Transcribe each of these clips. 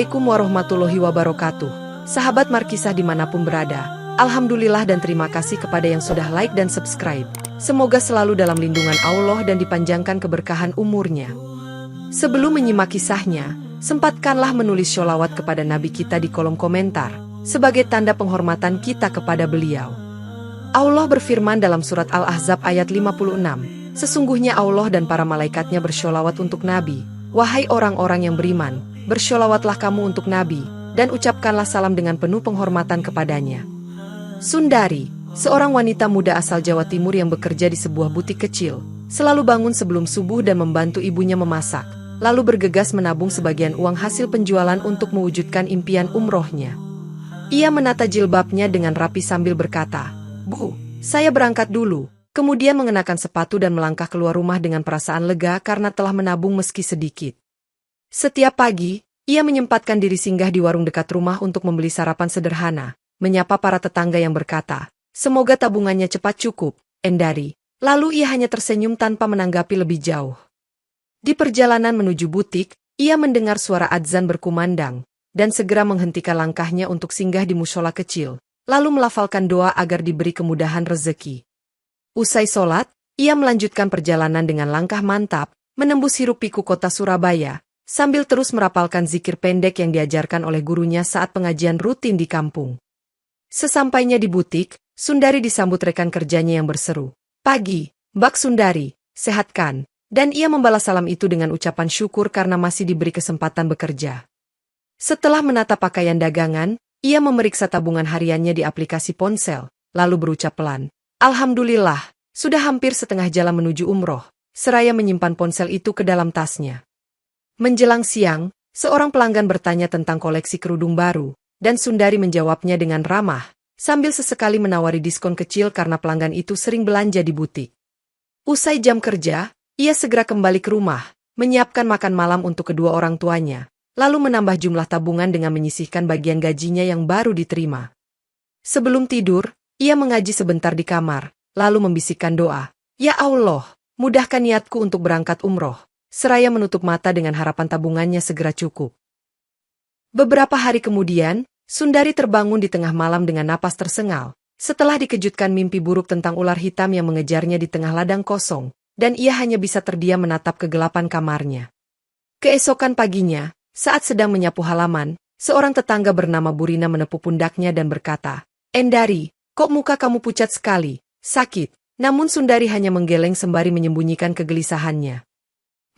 Assalamualaikum warahmatullahi wabarakatuh. Sahabat Markisah dimanapun berada, alhamdulillah dan terima kasih kepada yang sudah like dan subscribe. Semoga selalu dalam lindungan Allah dan dipanjangkan keberkahan umurnya. Sebelum menyimak kisahnya, sempatkanlah menulis sholawat kepada Nabi kita di kolom komentar, sebagai tanda penghormatan kita kepada beliau. Allah berfirman dalam surat Al-Ahzab ayat 56, sesungguhnya Allah dan para malaikatnya bersholawat untuk Nabi. Wahai orang-orang yang beriman, bersholawatlah kamu untuk Nabi, dan ucapkanlah salam dengan penuh penghormatan kepadanya. Sundari, seorang wanita muda asal Jawa Timur yang bekerja di sebuah butik kecil, selalu bangun sebelum subuh dan membantu ibunya memasak, lalu bergegas menabung sebagian uang hasil penjualan untuk mewujudkan impian umrohnya. Ia menata jilbabnya dengan rapi sambil berkata, "Bu, saya berangkat dulu." Kemudian mengenakan sepatu dan melangkah keluar rumah dengan perasaan lega karena telah menabung meski sedikit. Setiap pagi, ia menyempatkan diri singgah di warung dekat rumah untuk membeli sarapan sederhana, menyapa para tetangga yang berkata, "Semoga tabungannya cepat cukup, Endari." Lalu ia hanya tersenyum tanpa menanggapi lebih jauh. Di perjalanan menuju butik, ia mendengar suara adzan berkumandang, dan segera menghentikan langkahnya untuk singgah di mushola kecil, lalu melafalkan doa agar diberi kemudahan rezeki. Usai sholat, ia melanjutkan perjalanan dengan langkah mantap, menembus hiruk-pikuk kota Surabaya, sambil terus merapalkan zikir pendek yang diajarkan oleh gurunya saat pengajian rutin di kampung. Sesampainya di butik, Sundari disambut rekan kerjanya yang berseru, "Pagi, Mbak Sundari, sehat kan?" Dan ia membalas salam itu dengan ucapan syukur karena masih diberi kesempatan bekerja. Setelah menata pakaian dagangan, ia memeriksa tabungan hariannya di aplikasi ponsel, lalu berucap pelan, "Alhamdulillah, sudah hampir setengah jalan menuju umroh," seraya menyimpan ponsel itu ke dalam tasnya. Menjelang siang, seorang pelanggan bertanya tentang koleksi kerudung baru, dan Sundari menjawabnya dengan ramah, sambil sesekali menawari diskon kecil karena pelanggan itu sering belanja di butik. Usai jam kerja, ia segera kembali ke rumah, menyiapkan makan malam untuk kedua orang tuanya, lalu menambah jumlah tabungan dengan menyisihkan bagian gajinya yang baru diterima. Sebelum tidur, ia mengaji sebentar di kamar, lalu membisikkan doa, "Ya Allah, mudahkan niatku untuk berangkat umroh," seraya menutup mata dengan harapan tabungannya segera cukup. Beberapa hari kemudian, Sundari terbangun di tengah malam dengan napas tersengal, setelah dikejutkan mimpi buruk tentang ular hitam yang mengejarnya di tengah ladang kosong, dan ia hanya bisa terdiam menatap kegelapan kamarnya. Keesokan paginya, saat sedang menyapu halaman, seorang tetangga bernama Burina menepuk pundaknya dan berkata, "Endari, kok muka kamu pucat sekali? Sakit?" Namun Sundari hanya menggeleng sembari menyembunyikan kegelisahannya.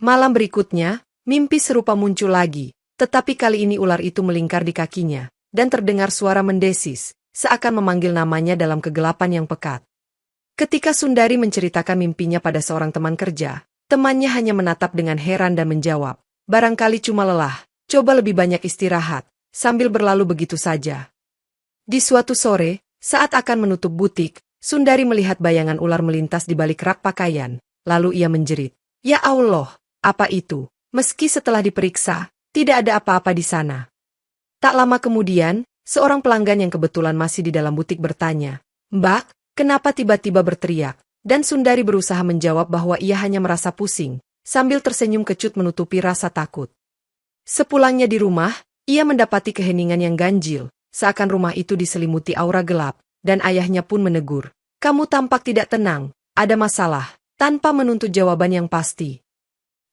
Malam berikutnya, mimpi serupa muncul lagi, tetapi kali ini ular itu melingkar di kakinya, dan terdengar suara mendesis, seakan memanggil namanya dalam kegelapan yang pekat. Ketika Sundari menceritakan mimpinya pada seorang teman kerja, temannya hanya menatap dengan heran dan menjawab, "Barangkali cuma lelah, coba lebih banyak istirahat," sambil berlalu begitu saja. Di suatu sore, saat akan menutup butik, Sundari melihat bayangan ular melintas di balik rak pakaian, lalu ia menjerit, "Ya Allah, apa itu?" Meski setelah diperiksa, tidak ada apa-apa di sana. Tak lama kemudian, seorang pelanggan yang kebetulan masih di dalam butik bertanya, "Mbak, kenapa tiba-tiba berteriak?" Dan Sundari berusaha menjawab bahwa ia hanya merasa pusing, sambil tersenyum kecut menutupi rasa takut. Sepulangnya di rumah, ia mendapati keheningan yang ganjil, seakan rumah itu diselimuti aura gelap, dan ayahnya pun menegur, "Kamu tampak tidak tenang, ada masalah," tanpa menuntut jawaban yang pasti.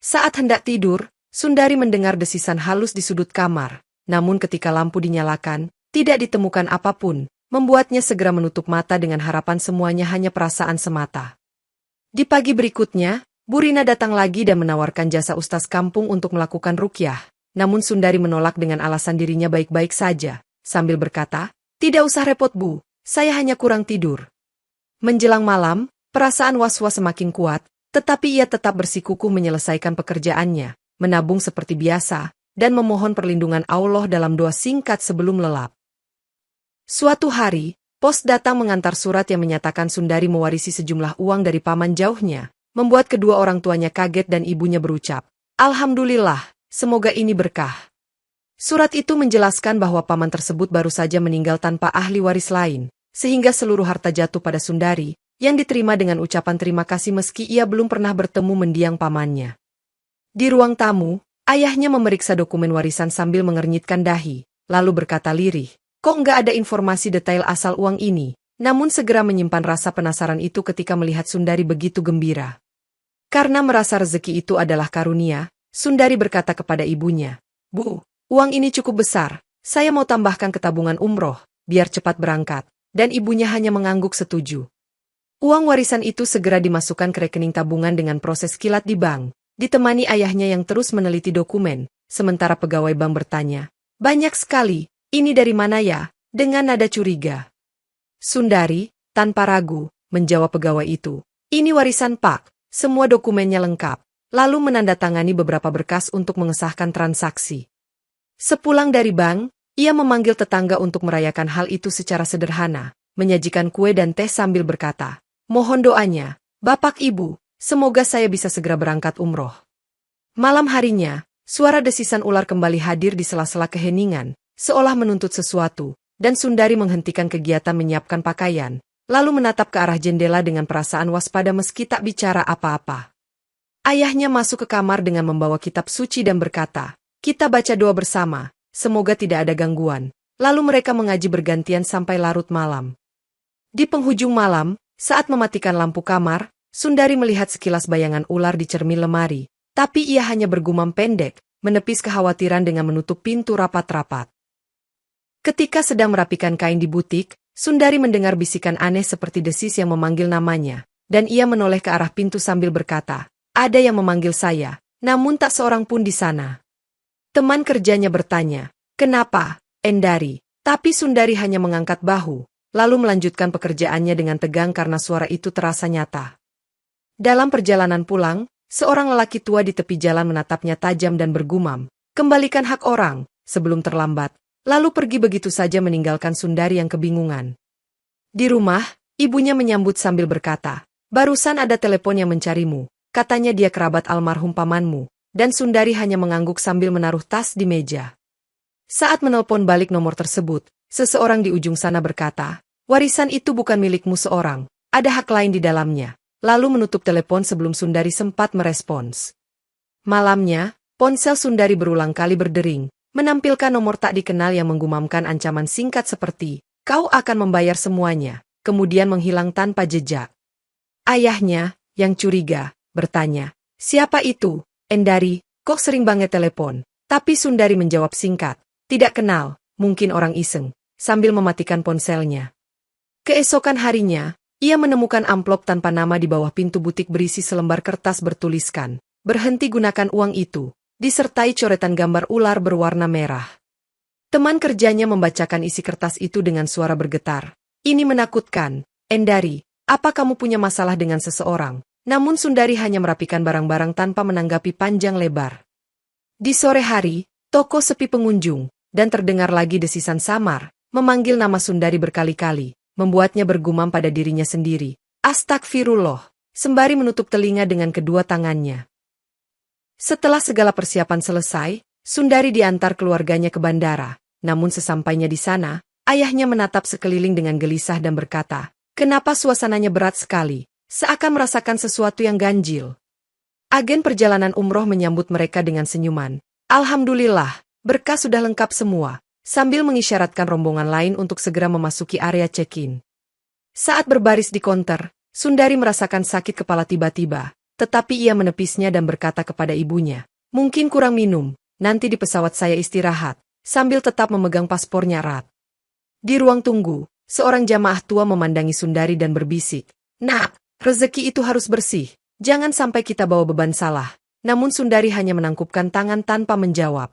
Saat hendak tidur, Sundari mendengar desisan halus di sudut kamar, namun ketika lampu dinyalakan, tidak ditemukan apapun, membuatnya segera menutup mata dengan harapan semuanya hanya perasaan semata. Di pagi berikutnya, Burina datang lagi dan menawarkan jasa ustaz kampung untuk melakukan ruqyah, namun Sundari menolak dengan alasan dirinya baik-baik saja, sambil berkata, "Tidak usah repot Bu, saya hanya kurang tidur." Menjelang malam, perasaan was-was semakin kuat, tetapi ia tetap bersikukuh menyelesaikan pekerjaannya, menabung seperti biasa, dan memohon perlindungan Allah dalam doa singkat sebelum lelap. Suatu hari, pos datang mengantar surat yang menyatakan Sundari mewarisi sejumlah uang dari paman jauhnya, membuat kedua orang tuanya kaget dan ibunya berucap, "Alhamdulillah, semoga ini berkah." Surat itu menjelaskan bahwa paman tersebut baru saja meninggal tanpa ahli waris lain, sehingga seluruh harta jatuh pada Sundari, yang diterima dengan ucapan terima kasih meski ia belum pernah bertemu mendiang pamannya. Di ruang tamu, Ayahnya memeriksa dokumen warisan sambil mengernyitkan dahi, lalu berkata lirih, kok nggak ada informasi detail asal uang ini? Namun segera menyimpan rasa penasaran itu ketika melihat Sundari begitu gembira. Karena merasa rezeki itu adalah karunia, Sundari berkata kepada ibunya, Bu, uang ini cukup besar, saya mau tambahkan ke tabungan umroh, biar cepat berangkat. Dan ibunya hanya mengangguk setuju. Uang warisan itu segera dimasukkan ke rekening tabungan dengan proses kilat di bank, ditemani ayahnya yang terus meneliti dokumen, sementara pegawai bank bertanya, banyak sekali, ini dari mana ya? Dengan nada curiga. Sundari, tanpa ragu, menjawab pegawai itu, ini warisan Pak, semua dokumennya lengkap, lalu menandatangani beberapa berkas untuk mengesahkan transaksi. Sepulang dari bank, ia memanggil tetangga untuk merayakan hal itu secara sederhana, menyajikan kue dan teh sambil berkata, mohon doanya, Bapak Ibu, semoga saya bisa segera berangkat umroh. Malam harinya, suara desisan ular kembali hadir di sela-sela keheningan, seolah menuntut sesuatu, dan Sundari menghentikan kegiatan menyiapkan pakaian, lalu menatap ke arah jendela dengan perasaan waspada meski tak bicara apa-apa. Ayahnya masuk ke kamar dengan membawa kitab suci dan berkata, kita baca doa bersama. Semoga tidak ada gangguan. Lalu mereka mengaji bergantian sampai larut malam. Di penghujung malam, saat mematikan lampu kamar, Sundari melihat sekilas bayangan ular di cermin lemari. Tapi ia hanya bergumam pendek, menepis kekhawatiran dengan menutup pintu rapat-rapat. Ketika sedang merapikan kain di butik, Sundari mendengar bisikan aneh seperti desis yang memanggil namanya. Dan ia menoleh ke arah pintu sambil berkata, ada yang memanggil saya, namun tak seorang pun di sana. Teman kerjanya bertanya, kenapa, Endari? Tapi Sundari hanya mengangkat bahu, lalu melanjutkan pekerjaannya dengan tegang karena suara itu terasa nyata. Dalam perjalanan pulang, seorang lelaki tua di tepi jalan menatapnya tajam dan bergumam, kembalikan hak orang, sebelum terlambat, lalu pergi begitu saja meninggalkan Sundari yang kebingungan. Di rumah, ibunya menyambut sambil berkata, barusan ada telepon yang mencarimu, katanya dia kerabat almarhum pamanmu. Dan Sundari hanya mengangguk sambil menaruh tas di meja. Saat menelpon balik nomor tersebut, seseorang di ujung sana berkata, warisan itu bukan milikmu seorang, ada hak lain di dalamnya, lalu menutup telepon sebelum Sundari sempat merespons. Malamnya, ponsel Sundari berulang kali berdering, menampilkan nomor tak dikenal yang menggumamkan ancaman singkat seperti, kau akan membayar semuanya, kemudian menghilang tanpa jejak. Ayahnya, yang curiga, bertanya, siapa itu? Endari, kok sering banget telepon? Tapi Sundari menjawab singkat, tidak kenal, mungkin orang iseng, sambil mematikan ponselnya. Keesokan harinya, ia menemukan amplop tanpa nama di bawah pintu butik berisi selembar kertas bertuliskan, berhenti gunakan uang itu, disertai coretan gambar ular berwarna merah. Teman kerjanya membacakan isi kertas itu dengan suara bergetar. Ini menakutkan, Endari, apa kamu punya masalah dengan seseorang? Namun Sundari hanya merapikan barang-barang tanpa menanggapi panjang lebar. Di sore hari, toko sepi pengunjung, dan terdengar lagi desisan samar, memanggil nama Sundari berkali-kali, membuatnya bergumam pada dirinya sendiri. Astagfirullah, sembari menutup telinga dengan kedua tangannya. Setelah segala persiapan selesai, Sundari diantar keluarganya ke bandara, namun sesampainya di sana, ayahnya menatap sekeliling dengan gelisah dan berkata, kenapa suasananya berat sekali? Seakan merasakan sesuatu yang ganjil. Agen perjalanan umroh menyambut mereka dengan senyuman. Alhamdulillah, berkas sudah lengkap semua, sambil mengisyaratkan rombongan lain untuk segera memasuki area check-in. Saat berbaris di konter, Sundari merasakan sakit kepala tiba-tiba, tetapi ia menepisnya dan berkata kepada ibunya, mungkin kurang minum, nanti di pesawat saya istirahat, sambil tetap memegang paspornya erat. Di ruang tunggu, seorang jamaah tua memandangi Sundari dan berbisik, nak, rezeki itu harus bersih, jangan sampai kita bawa beban salah. Namun Sundari hanya menangkupkan tangan tanpa menjawab.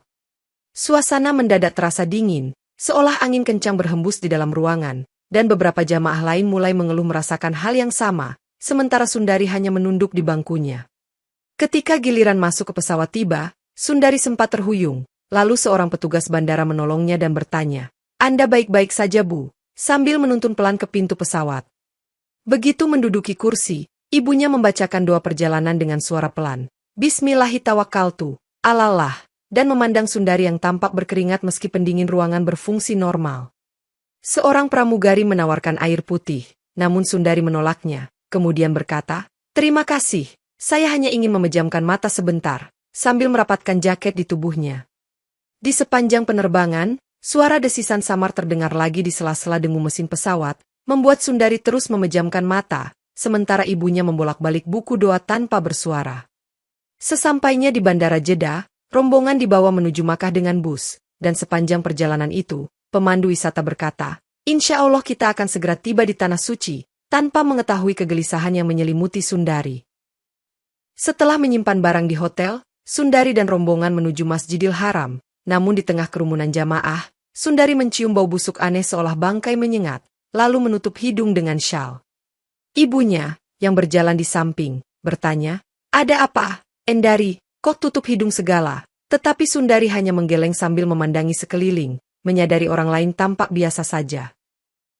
Suasana mendadak terasa dingin, seolah angin kencang berhembus di dalam ruangan, dan beberapa jamaah lain mulai mengeluh merasakan hal yang sama, sementara Sundari hanya menunduk di bangkunya. Ketika giliran masuk ke pesawat tiba, Sundari sempat terhuyung, lalu seorang petugas bandara menolongnya dan bertanya, Anda baik-baik saja Bu, sambil menuntun pelan ke pintu pesawat. Begitu menduduki kursi, ibunya membacakan doa perjalanan dengan suara pelan. Bismillahirrahmanirrahim, alallah, dan memandang Sundari yang tampak berkeringat meski pendingin ruangan berfungsi normal. Seorang pramugari menawarkan air putih, namun Sundari menolaknya, kemudian berkata, terima kasih, saya hanya ingin memejamkan mata sebentar, sambil merapatkan jaket di tubuhnya. Di sepanjang penerbangan, suara desisan samar terdengar lagi di sela-sela dengung mesin pesawat, membuat Sundari terus memejamkan mata, sementara ibunya membolak-balik buku doa tanpa bersuara. Sesampainya di Bandara Jeddah, rombongan dibawa menuju Makkah dengan bus, dan sepanjang perjalanan itu, pemandu wisata berkata, "Insya Allah kita akan segera tiba di Tanah Suci," tanpa mengetahui kegelisahan yang menyelimuti Sundari. Setelah menyimpan barang di hotel, Sundari dan rombongan menuju Masjidil Haram, namun di tengah kerumunan jamaah, Sundari mencium bau busuk aneh seolah bangkai menyengat, lalu menutup hidung dengan syal. Ibunya, yang berjalan di samping, bertanya, "Ada apa, Endari, kok tutup hidung segala?" Tetapi Sundari hanya menggeleng sambil memandangi sekeliling, menyadari orang lain tampak biasa saja.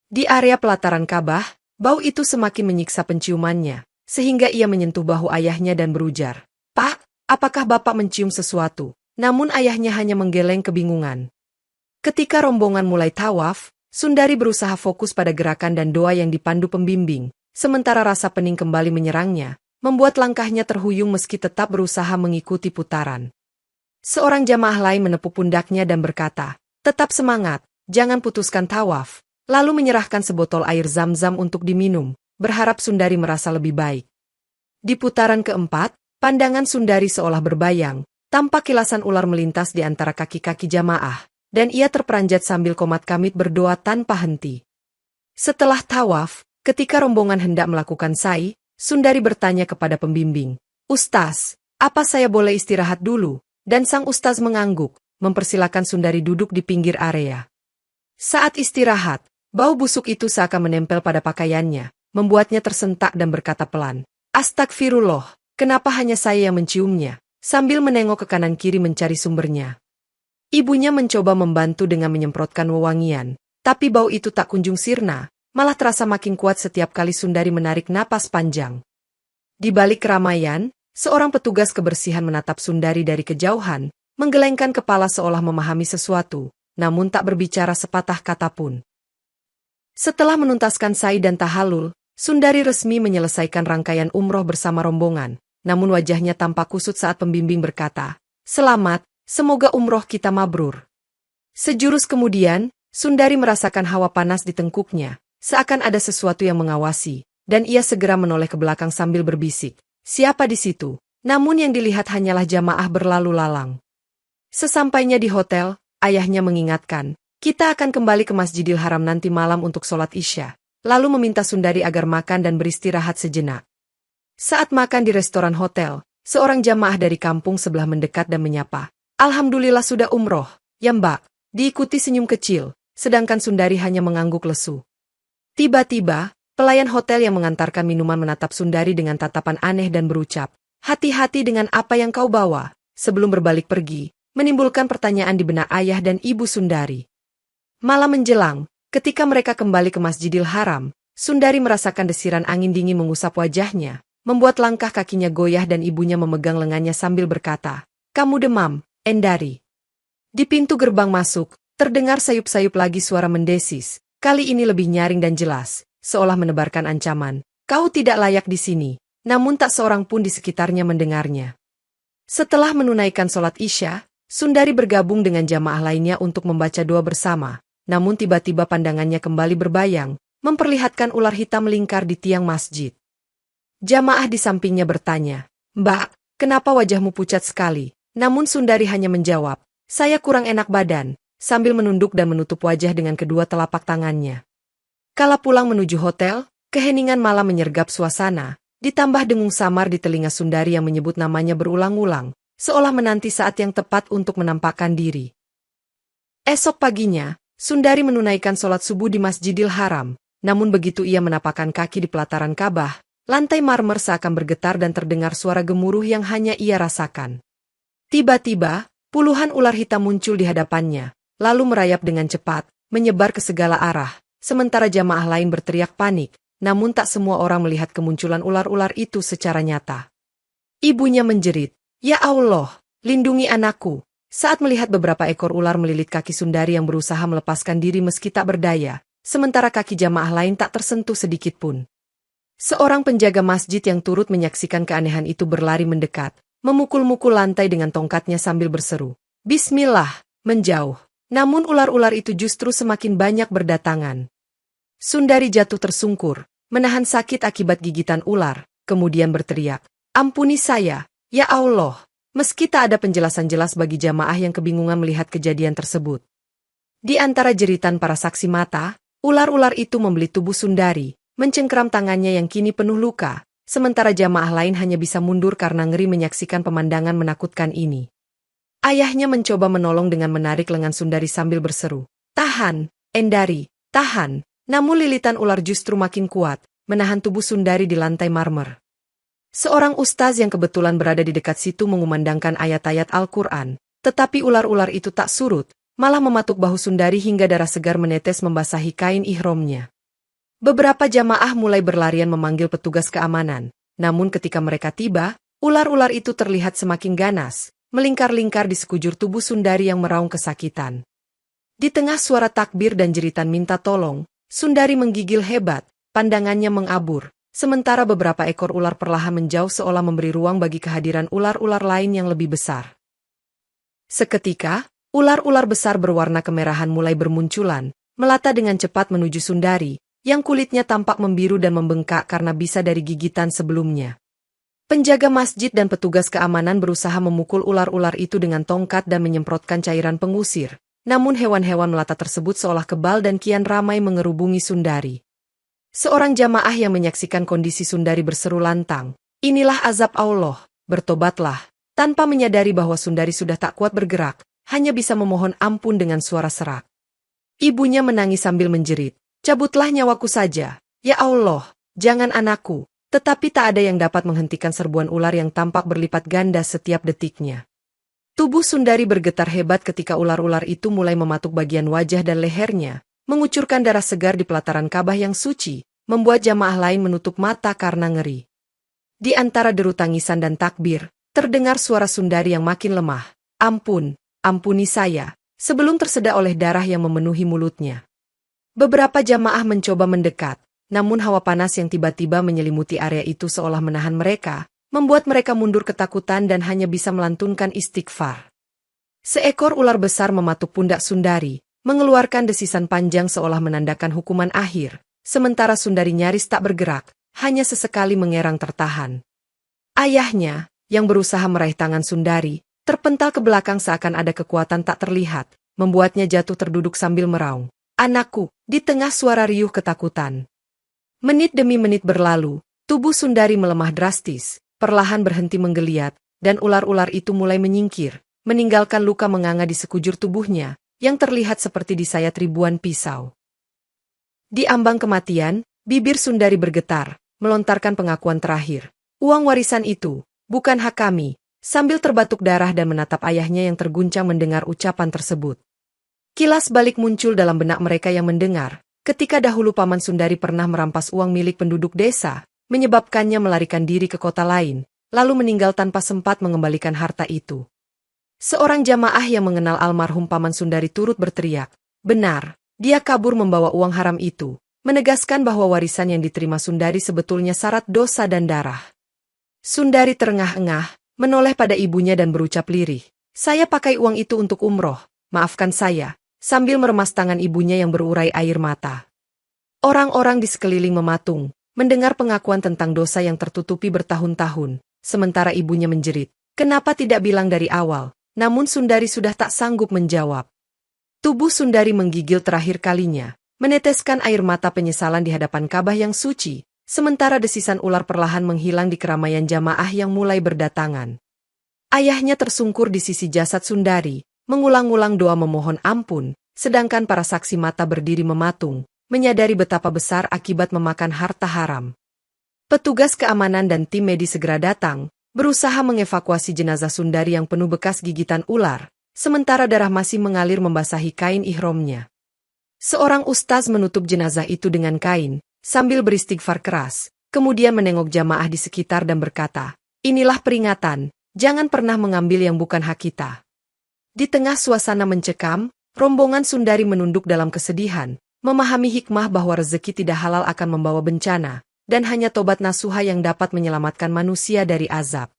Di area pelataran Ka'bah, bau itu semakin menyiksa penciumannya, sehingga ia menyentuh bahu ayahnya dan berujar, "Pak, apakah Bapak mencium sesuatu?" Namun ayahnya hanya menggeleng kebingungan. Ketika rombongan mulai tawaf, Sundari berusaha fokus pada gerakan dan doa yang dipandu pembimbing, sementara rasa pening kembali menyerangnya, membuat langkahnya terhuyung meski tetap berusaha mengikuti putaran. Seorang jamaah lain menepuk pundaknya dan berkata, "Tetap semangat, jangan putuskan tawaf," lalu menyerahkan sebotol air zam-zam untuk diminum, berharap Sundari merasa lebih baik. Di putaran keempat, pandangan Sundari seolah berbayang, tampak kilasan ular melintas di antara kaki-kaki jamaah, dan ia terperanjat sambil komat kamit berdoa tanpa henti. Setelah tawaf, ketika rombongan hendak melakukan sa'i, Sundari bertanya kepada pembimbing, "Ustaz, apa saya boleh istirahat dulu?" Dan sang ustaz mengangguk, mempersilakan Sundari duduk di pinggir area. Saat istirahat, bau busuk itu seakan menempel pada pakaiannya, membuatnya tersentak dan berkata pelan, "Astagfirullah, kenapa hanya saya yang menciumnya?" Sambil menengok ke kanan kiri mencari sumbernya. Ibunya mencoba membantu dengan menyemprotkan wewangian, tapi bau itu tak kunjung sirna, malah terasa makin kuat setiap kali Sundari menarik napas panjang. Di balik keramaian, seorang petugas kebersihan menatap Sundari dari kejauhan, menggelengkan kepala seolah memahami sesuatu, namun tak berbicara sepatah kata pun. Setelah menuntaskan sa'i dan tahalul, Sundari resmi menyelesaikan rangkaian umroh bersama rombongan, namun wajahnya tampak kusut saat pembimbing berkata, "Selamat, semoga umroh kita mabrur." Sejurus kemudian, Sundari merasakan hawa panas di tengkuknya, seakan ada sesuatu yang mengawasi, dan ia segera menoleh ke belakang sambil berbisik, "Siapa di situ?" Namun yang dilihat hanyalah jamaah berlalu lalang. Sesampainya di hotel, ayahnya mengingatkan, "Kita akan kembali ke Masjidil Haram nanti malam untuk sholat Isya," lalu meminta Sundari agar makan dan beristirahat sejenak. Saat makan di restoran hotel, seorang jamaah dari kampung sebelah mendekat dan menyapa, "Alhamdulillah sudah umroh, ya Mbak," diikuti senyum kecil, sedangkan Sundari hanya mengangguk lesu. Tiba-tiba, pelayan hotel yang mengantarkan minuman menatap Sundari dengan tatapan aneh dan berucap, "Hati-hati dengan apa yang kau bawa," sebelum berbalik pergi, menimbulkan pertanyaan di benak ayah dan ibu Sundari. Malam menjelang, ketika mereka kembali ke Masjidil Haram, Sundari merasakan desiran angin dingin mengusap wajahnya, membuat langkah kakinya goyah dan ibunya memegang lengannya sambil berkata, "Kamu demam, Endari." Di pintu gerbang masuk, terdengar sayup-sayup lagi suara mendesis, kali ini lebih nyaring dan jelas, seolah menebarkan ancaman, "Kau tidak layak di sini." Namun tak seorang pun di sekitarnya mendengarnya. Setelah menunaikan sholat Isya, Sundari bergabung dengan jamaah lainnya untuk membaca doa bersama, namun tiba-tiba pandangannya kembali berbayang, memperlihatkan ular hitam melingkar di tiang masjid. Jamaah di sampingnya bertanya, "Mbak, kenapa wajahmu pucat sekali?" Namun Sundari hanya menjawab, "Saya kurang enak badan," sambil menunduk dan menutup wajah dengan kedua telapak tangannya. Kala pulang menuju hotel, keheningan malam menyergap suasana, ditambah dengung samar di telinga Sundari yang menyebut namanya berulang-ulang, seolah menanti saat yang tepat untuk menampakkan diri. Esok paginya, Sundari menunaikan sholat subuh di Masjidil Haram, namun begitu ia menapakkan kaki di pelataran Ka'bah, lantai marmer seakan bergetar dan terdengar suara gemuruh yang hanya ia rasakan. Tiba-tiba, puluhan ular hitam muncul di hadapannya, lalu merayap dengan cepat, menyebar ke segala arah, sementara jamaah lain berteriak panik, namun tak semua orang melihat kemunculan ular-ular itu secara nyata. Ibunya menjerit, "Ya Allah, lindungi anakku." Saat melihat beberapa ekor ular melilit kaki Sundari yang berusaha melepaskan diri meski tak berdaya, sementara kaki jamaah lain tak tersentuh sedikit pun. Seorang penjaga masjid yang turut menyaksikan keanehan itu berlari mendekat, memukul-mukul lantai dengan tongkatnya sambil berseru, "Bismillah!" menjauh. Namun ular-ular itu justru semakin banyak berdatangan. Sundari jatuh tersungkur, menahan sakit akibat gigitan ular, kemudian berteriak, "Ampuni saya, ya Allah!" Meski tak ada penjelasan jelas bagi jamaah yang kebingungan melihat kejadian tersebut. Di antara jeritan para saksi mata, ular-ular itu membeli tubuh Sundari, mencengkeram tangannya yang kini penuh luka, sementara jamaah lain hanya bisa mundur karena ngeri menyaksikan pemandangan menakutkan ini. Ayahnya mencoba menolong dengan menarik lengan Sundari sambil berseru, "Tahan, Endari, tahan!" Namun lilitan ular justru makin kuat, menahan tubuh Sundari di lantai marmer. Seorang ustaz yang kebetulan berada di dekat situ mengumandangkan ayat-ayat Al-Quran, tetapi ular-ular itu tak surut, malah mematuk bahu Sundari hingga darah segar menetes membasahi kain ihromnya. Beberapa jamaah mulai berlarian memanggil petugas keamanan, namun ketika mereka tiba, ular-ular itu terlihat semakin ganas, melingkar-lingkar di sekujur tubuh Sundari yang meraung kesakitan. Di tengah suara takbir dan jeritan minta tolong, Sundari menggigil hebat, pandangannya mengabur, sementara beberapa ekor ular perlahan menjauh seolah memberi ruang bagi kehadiran ular-ular lain yang lebih besar. Seketika, ular-ular besar berwarna kemerahan mulai bermunculan, melata dengan cepat menuju Sundari, yang kulitnya tampak membiru dan membengkak karena bisa dari gigitan sebelumnya. Penjaga masjid dan petugas keamanan berusaha memukul ular-ular itu dengan tongkat dan menyemprotkan cairan pengusir, namun hewan-hewan melata tersebut seolah kebal dan kian ramai mengerubungi Sundari. Seorang jamaah yang menyaksikan kondisi Sundari berseru lantang, "Inilah azab Allah, bertobatlah," tanpa menyadari bahwa Sundari sudah tak kuat bergerak, hanya bisa memohon ampun dengan suara serak. Ibunya menangis sambil menjerit, "Cabutlah nyawaku saja, ya Allah, jangan anakku." Tetapi tak ada yang dapat menghentikan serbuan ular yang tampak berlipat ganda setiap detiknya. Tubuh Sundari bergetar hebat ketika ular-ular itu mulai mematuk bagian wajah dan lehernya, mengucurkan darah segar di pelataran Ka'bah yang suci, membuat jamaah lain menutup mata karena ngeri. Di antara deru tangisan dan takbir, terdengar suara Sundari yang makin lemah, "Ampun, ampuni saya," sebelum tersedak oleh darah yang memenuhi mulutnya. Beberapa jamaah mencoba mendekat, namun hawa panas yang tiba-tiba menyelimuti area itu seolah menahan mereka, membuat mereka mundur ketakutan dan hanya bisa melantunkan istighfar. Seekor ular besar mematuk pundak Sundari, mengeluarkan desisan panjang seolah menandakan hukuman akhir, sementara Sundari nyaris tak bergerak, hanya sesekali mengerang tertahan. Ayahnya, yang berusaha meraih tangan Sundari, terpental ke belakang seakan ada kekuatan tak terlihat, membuatnya jatuh terduduk sambil meraung, "Anakku," di tengah suara riuh ketakutan. Menit demi menit berlalu, tubuh Sundari melemah drastis, perlahan berhenti menggeliat, dan ular-ular itu mulai menyingkir, meninggalkan luka menganga di sekujur tubuhnya, yang terlihat seperti disayat ribuan pisau. Di ambang kematian, bibir Sundari bergetar, melontarkan pengakuan terakhir. "Uang warisan itu, bukan hak kami," sambil terbatuk darah dan menatap ayahnya yang terguncang mendengar ucapan tersebut. Kilas balik muncul dalam benak mereka yang mendengar, ketika dahulu Paman Sundari pernah merampas uang milik penduduk desa, menyebabkannya melarikan diri ke kota lain, lalu meninggal tanpa sempat mengembalikan harta itu. Seorang jamaah yang mengenal almarhum Paman Sundari turut berteriak, "Benar, dia kabur membawa uang haram itu," menegaskan bahwa warisan yang diterima Sundari sebetulnya syarat dosa dan darah. Sundari terengah-engah, menoleh pada ibunya dan berucap lirih, "Saya pakai uang itu untuk umroh, maafkan saya," sambil meremas tangan ibunya yang berurai air mata. Orang-orang di sekeliling mematung, mendengar pengakuan tentang dosa yang tertutupi bertahun-tahun, sementara ibunya menjerit, "Kenapa tidak bilang dari awal?" Namun Sundari sudah tak sanggup menjawab. Tubuh Sundari menggigil terakhir kalinya, meneteskan air mata penyesalan di hadapan Ka'bah yang suci, sementara desisan ular perlahan menghilang di keramaian jamaah yang mulai berdatangan. Ayahnya tersungkur di sisi jasad Sundari, mengulang-ulang doa memohon ampun, sedangkan para saksi mata berdiri mematung, menyadari betapa besar akibat memakan harta haram. Petugas keamanan dan tim medis segera datang, berusaha mengevakuasi jenazah Sundari yang penuh bekas gigitan ular, sementara darah masih mengalir membasahi kain ihromnya. Seorang ustaz menutup jenazah itu dengan kain, sambil beristighfar keras, kemudian menengok jamaah di sekitar dan berkata, "Inilah peringatan, jangan pernah mengambil yang bukan hak kita." Di tengah suasana mencekam, rombongan Sundari menunduk dalam kesedihan, memahami hikmah bahwa rezeki tidak halal akan membawa bencana, dan hanya tobat nasuha yang dapat menyelamatkan manusia dari azab.